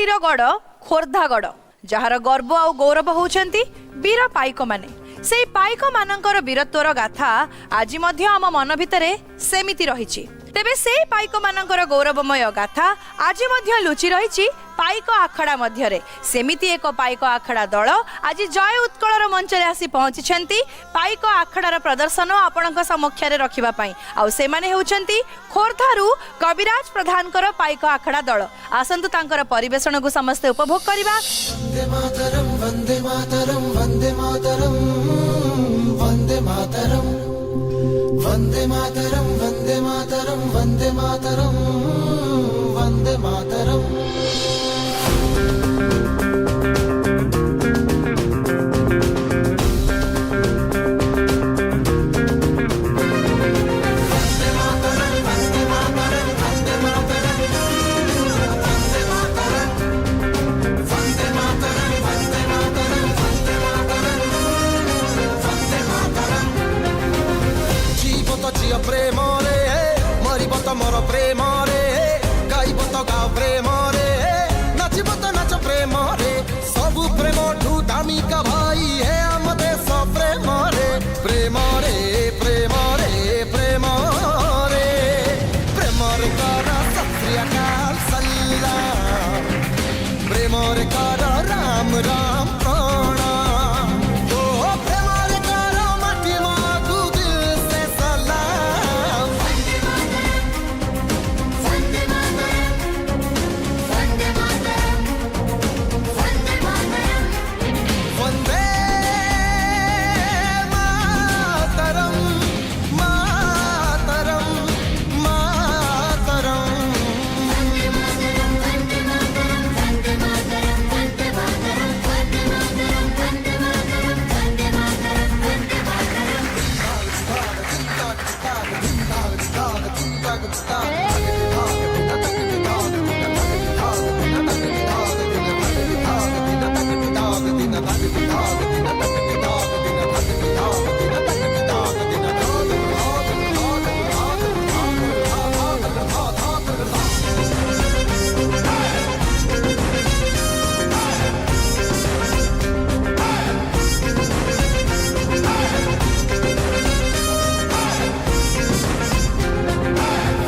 माटीर गड़ खोर्धा गड़ जार गर्व आ गौरव होउछंती वीर पाइक माने से पाइक मानकर वीरत्वर गाथा आज मध्य आम मन भितरे सेमिति रहिछि। तेबे से पाइक मानकर गौरवमय गाथा आज मध्य लुचि रहिछि पाइक आखड़ा मध्यरे। सेमिति एक पाइक आखड़ा दल आज जय उत्कलर मंच रे आसी पहुंची पाइक आखड़ार प्रदर्शन आपणक समक्षरे रखिबा पई। आ से माने होउछंती खोर्धारू कविराज प्रधानकर पाइक आखड़ा दल। आसंतु तांकर परिवेषण को समस्त उपभोग करिबा। वंदे मातरम वंदे मातरम वंदे मातरम वंदे मातरम वंदे मातरम वंदे मातरम वंदे मातरम वंदे मातरम। प्रेम रे मरिब त मोर प्रेम रे गाइब त गा प्रेम रे नाचिब त नाच प्रेम रे सबु प्रेम ठू दामी का भाई है आम देश प्रेम रे प्रेम रे प्रेम रे प्रेम रे प्रेम रे कर सत श्री अकाल सलाम प्रेम रे कर राम राम प्रणाम ओ प्रेम रे कर माटी मागु दिल से सलाम। वंदे मातरम मातरम मातरम।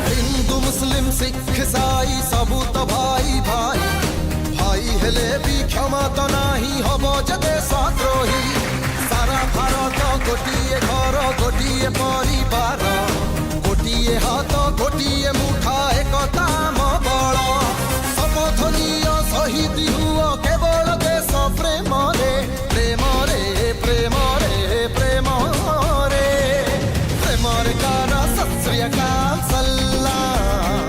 हिंदू मुस्लिम सिख ईसाई सबू तो भाई भाई भाई हेले भी क्षमा तो नाही हबो जदे सद्रोही सारा भारत गोटिए घर गोटिए परिवार गोटिए हाथ गोटिए मुठा एकता बल समधनीय शहीद हुओ केवल देश प्रेम रे प्रेम रे प्रेम रे प्रेम रे प्रेम रे कर सत श्री अकाल सलाम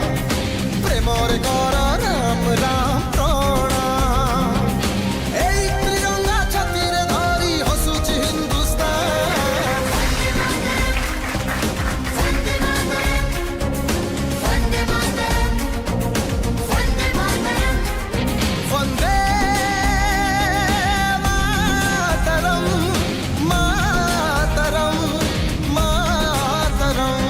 प्रेम रे कर राम राम प्रणाम। एई त्रिरंगा छातीरे धरी हसुची हिंदुस्तान वंदे मातरम मातरम मातरम।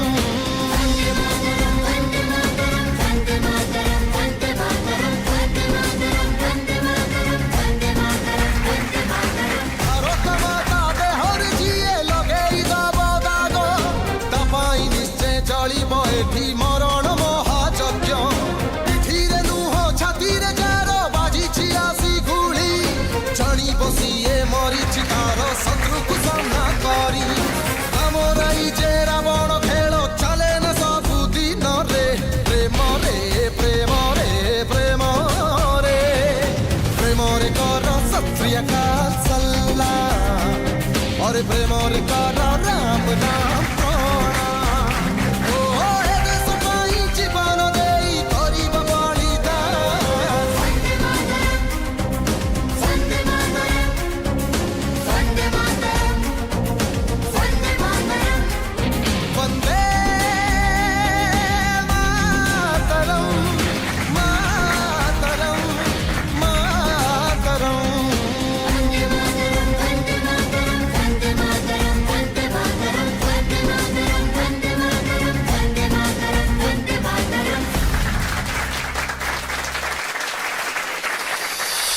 भारत माता दे हर जिए लगे दागो तपाई निश्चय चलिब एठी।